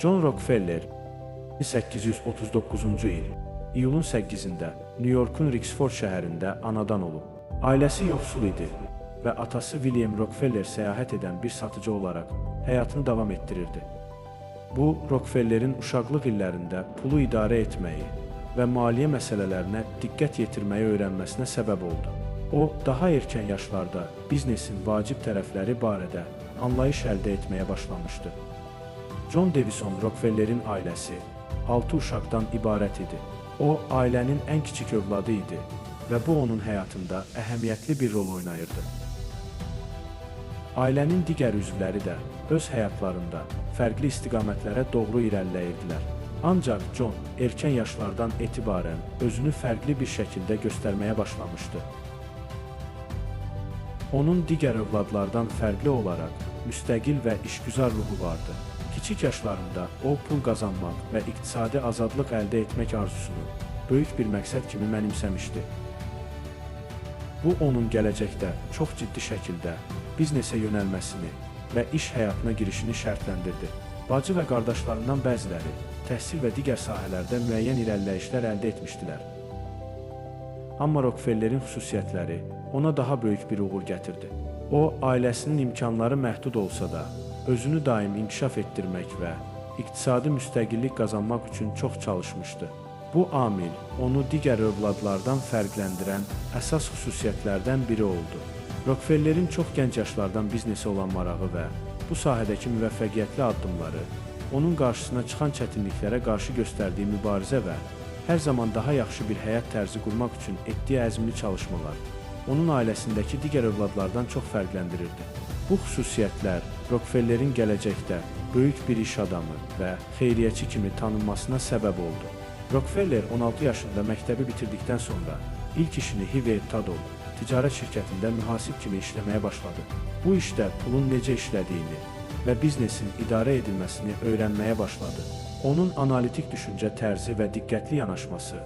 John Rockefeller 1839-cu il iyulun 8-də New Yorkun Rixford şəhərində anadan olub. Ailəsi yoxsul idi və atası William Rockefeller səyahət edən bir satıcı olaraq həyatını davam etdirirdi. Bu, Rockefellerin uşaqlıq illərində pulu idarə etməyi və maliyyə məsələlərinə diqqət yetirməyi öyrənməsinə səbəb oldu. O, daha erkən yaşlarda biznesin vacib tərəfləri barədə anlayış əldə etməyə başlamışdı. John Davison Rockefellerin ailəsi 6 uşaqdan ibarət idi. O, ailənin ən kiçik övladı idi və bu onun həyatında əhəmiyyətli bir rol oynayırdı. Ailənin digər üzvləri də öz həyatlarında fərqli istiqamətlərə doğru irəliləyirdilər. Ancaq John erkən yaşlardan etibarən özünü fərqli bir şəkildə göstərməyə başlamışdı. Onun digər övladlardan fərqli olaraq müstəqil və işgüzar ruhu vardı. Kiçik yaşlarında o, pul qazanmaq və iqtisadi azadlıq əldə etmək arzusunu böyük bir məqsəd kimi mənimsəmişdi. Bu, onun gələcəkdə çox ciddi şəkildə biznesə yönəlməsini və iş həyatına girişini şərtləndirdi. Bacı və qardaşlarından bəziləri təhsil və digər sahələrdə müəyyən irəliləyişlər əldə etmişdilər. Amma Rockefellerin xüsusiyyətləri ona daha böyük bir uğur gətirdi. O, ailəsinin imkanları məhdud olsa da, özünü daim inkişaf etdirmək və iqtisadi müstəqillik qazanmaq üçün çox çalışmışdı. Bu amil onu digər övladlardan fərqləndirən əsas xüsusiyyətlərdən biri oldu. Rockefellerin çox gənc yaşlardan biznesə olan marağı və bu sahədəki müvəffəqiyyətli addımları, onun qarşısına çıxan çətinliklərə qarşı göstərdiyi mübarizə və hər zaman daha yaxşı bir həyat tərzi qurmaq üçün etdiyi əzmli çalışmalar, onun ailəsindəki digər övladlardan çox fərqləndirirdi. Bu xüsusiyyətlər Rockefellerin gələcəkdə böyük bir iş adamı və xeyriyyəçi kimi tanınmasına səbəb oldu. Rockefeller 16 yaşında məktəbi bitirdikdən sonra ilk işini Hewlett Packard ticarət şirkətində mühasib kimi işləməyə başladı. Bu işdə pulun necə işlədiyini və biznesin idarə edilməsini öyrənməyə başladı. Onun analitik düşüncə tərzi və diqqətli yanaşması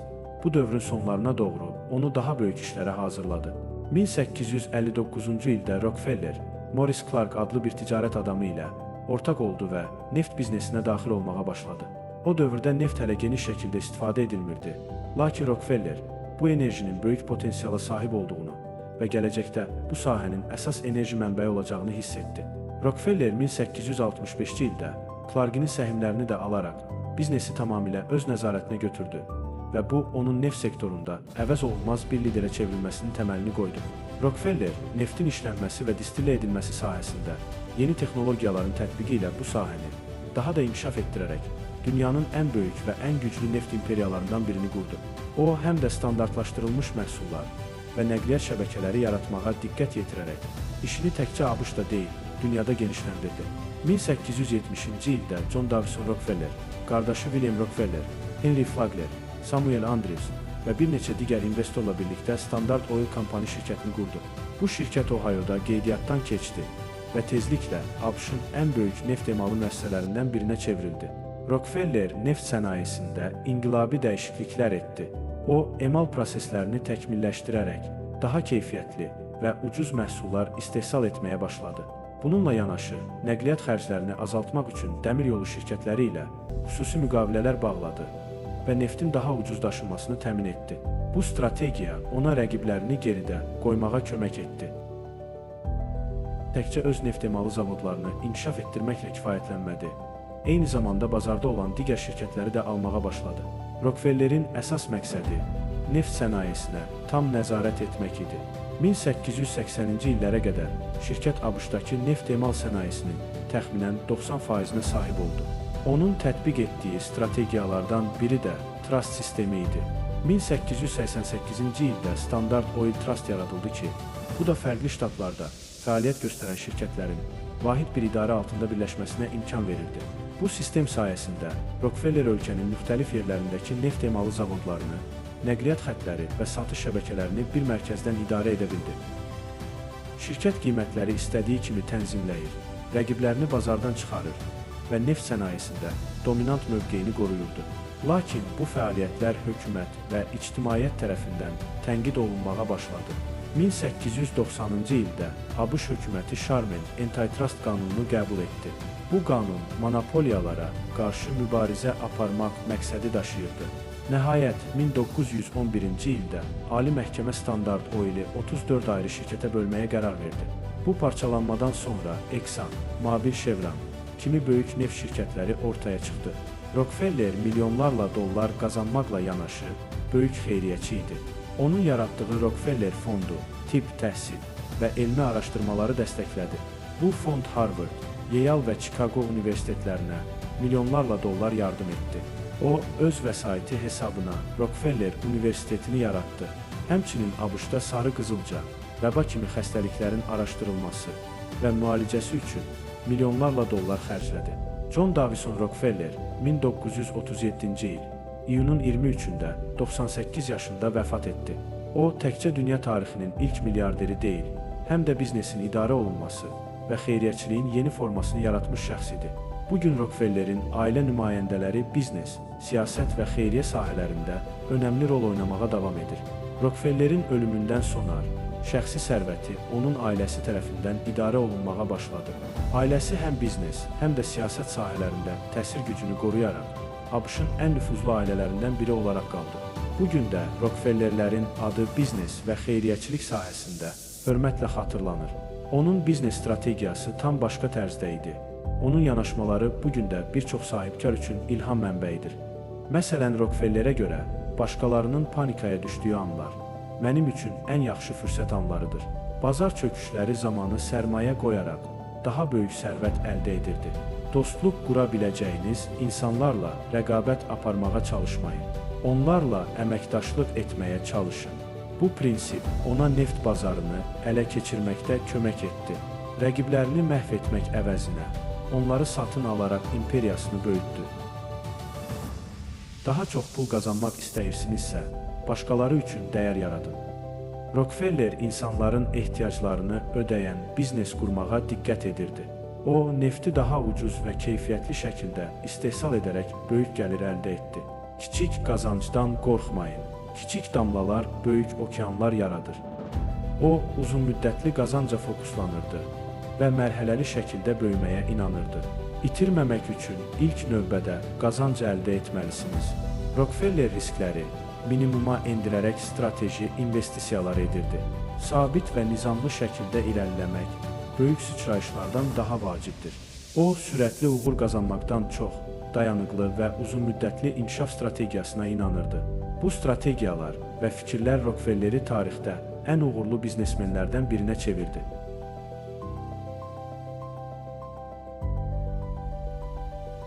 bu dövrün sonlarına doğru onu daha böyük işlərə hazırladı. 1859-cu ildə Rockefeller Morris Clark adlı bir ticarət adamı ilə ortaq oldu və neft biznesinə daxil olmağa başladı. O dövrdə neft hələ geniş şəkildə istifadə edilmirdi. Lakin Rockefeller bu enerjinin böyük potensiala sahib olduğunu və gələcəkdə bu sahənin əsas enerji mənbəyi olacağını hiss etdi. Rockefeller 1865-ci ildə Clark'in səhmlərini də alaraq biznesi tamamilə öz nəzarətinə götürdü və bu, onun neft sektorunda əvəz olunmaz bir liderə çevrilməsinin təməlini qoydu. Rockefeller, neftin işlənməsi və distillə edilməsi sahəsində yeni texnologiyaların tətbiqi ilə bu sahəni daha da inkişaf etdirərək dünyanın ən böyük və ən güclü neft imperiyalarından birini qurdu. O, həm də standartlaşdırılmış məhsullar və nəqliyyat şəbəkələri yaratmağa diqqət yetirərək işini təkcə ABŞ-da deyil, dünyada genişləndirdi. 1870-ci ildə John Davison Rockefeller, qardaşı William Rockefeller, Henry Flagler, Samuel Andrews və bir neçə digər investorla birlikdə Standard Oil Company şirkətini qurdu. Bu şirkət Ohio'da qeydiyyatdan keçdi və tezliklə ABŞ-ın ən böyük neft emalı müəssisələrindən birinə çevrildi. Rockefeller neft sənayesində inqilabi dəyişikliklər etdi. O, emal proseslərini təkmilləşdirərək daha keyfiyyətli və ucuz məhsullar istehsal etməyə başladı. Bununla yanaşı, nəqliyyat xərclərini azaltmaq üçün dəmir yolu şirkətləri ilə xüsusi müqavilələr bağladı və neftin daha ucuz daşınmasını təmin etdi. Bu strategiya ona rəqiblərini geridə qoymağa kömək etdi. Təkcə öz neft emalı zavodlarını inkişaf etdirməklə kifayətlənmədi. Eyni zamanda bazarda olan digər şirkətləri də almağa başladı. Rockefellerin əsas məqsədi neft sənayesinə tam nəzarət etmək idi. 1880-ci illərə qədər şirkət ABŞ-dakı neft emal sənayesinin təxminən 90%-nə sahib oldu. Onun tətbiq etdiyi strategiyalardan biri də trust sistemi idi. 1888-ci ildə Standard Oil Trust yaradıldı ki, bu da fərqli ştatlarda fəaliyyət göstərən şirkətlərin vahid bir idarə altında birləşməsinə imkan verirdi. Bu sistem sayəsində Rockefeller ölkənin müxtəlif yerlərindəki neft emalı zavodlarını, nəqliyyat xəttləri və satış şəbəkələrini bir mərkəzdən idarə edə bildi. Şirkət qiymətləri istədiyi kimi tənzimləyir, rəqiblərini bazardan çıxarır və neft sənayesində dominant mövqeyini qoruyurdu. Lakin bu fəaliyyətlər hökumət və ictimaiyyət tərəfindən tənqid olunmağa başladı. 1890-cı ildə ABŞ hökuməti Sharman Antitrust qanununu qəbul etdi Bu qanun monopoliyalara qarşı mübarizə aparmaq məqsədi daşıyırdı. Nəhayət, 1911-ci ildə Ali Məhkəmə Standart Oil'i 34 ayrı şirkətə bölməyə qərar verdi. Bu parçalanmadan sonra Exxon, Mobil, Chevron kimi böyük neft şirkətləri ortaya çıxdı. Rockefeller milyonlarla dollar qazanmaqla yanaşı böyük xeyriyyəçi idi. Onun yaratdığı Rockefeller fondu tibb, təhsil və elmi araşdırmaları dəstəklədi. Bu fond Harvard, Yale və Chicago universitetlərinə milyonlarla dollar yardım etdi. O, öz vəsaiti hesabına Rockefeller Universitetini yaratdı. Həmçinin ABŞ-da sarı qızılca, vəba kimi xəstəliklərin araşdırılması və müalicəsi üçün milyonlarla dollar xərclədi. John Davison Rockefeller 1937-ci il iyunun 23-də 98 yaşında vəfat etdi. O, təkcə dünya tarixinin ilk milyarderi deyil, həm də biznesin idarə olunması və xeyriyyəçiliyin yeni formasını yaratmış şəxs idi. Bugün Rockefellerin ailə nümayəndələri biznes, siyasət və xeyriyyə sahələrində önəmli rol oynamağa davam edir. Rockefellerin ölümündən sonra şəxsi sərvəti onun ailəsi tərəfindən idarə olunmağa başladı. Ailəsi həm biznes, həm də siyasət sahələrində təsir gücünü qoruyaraq ABŞ-ın ən nüfuzlu ailələrindən biri olaraq qaldı. Bugün də Rockefellerlərin adı biznes və xeyriyyəçilik sahəsində hörmətlə xatırlanır. Onun biznes strategiyası tam başqa tərzdə idi. Onun yanaşmaları bugün də bir çox sahibkar üçün ilham mənbəyidir. Məsələn, Rockefellerə görə başqalarının panikaya düşdüyü anlar mənim üçün ən yaxşı fürsət anlarıdır. Bazar çöküşləri zamanı sərmayə qoyaraq daha böyük sərvət əldə edirdi. Dostluq qura biləcəyiniz insanlarla rəqabət aparmağa çalışmayın. Onlarla əməkdaşlıq etməyə çalışın. Bu prinsip ona neft bazarını ələ keçirməkdə kömək etdi. Rəqiblərini məhv etmək əvəzinə onları satın alaraq imperiyasını böyütdü. Daha çox pul qazanmaq istəyirsinizsə, başqaları üçün dəyər yaradın. Rockefeller insanların ehtiyaclarını ödəyən biznes qurmağa diqqət edirdi. O, nefti daha ucuz və keyfiyyətli şəkildə istehsal edərək böyük gəlir əldə etdi. Kiçik qazancdan qorxmayın. Kiçik damlalar böyük okeanlar yaradır. O, uzunmüddətli qazanca fokuslanırdı və mərhələli şəkildə böyüməyə inanırdı. İtirməmək üçün ilk növbədə qazanc əldə etməlisiniz. Rockefeller riskləri minimuma endirərək strateji investisiyalar edirdi. Sabit və nizamlı şəkildə irəliləmək böyük sıçrayışlardan daha vacibdir. O, sürətli uğur qazanmaqdan çox, dayanıqlı və uzunmüddətli inkişaf strategiyasına inanırdı. Bu strategiyalar və fikirlər Rockefelleri tarixdə ən uğurlu biznesmenlərdən birinə çevirdi.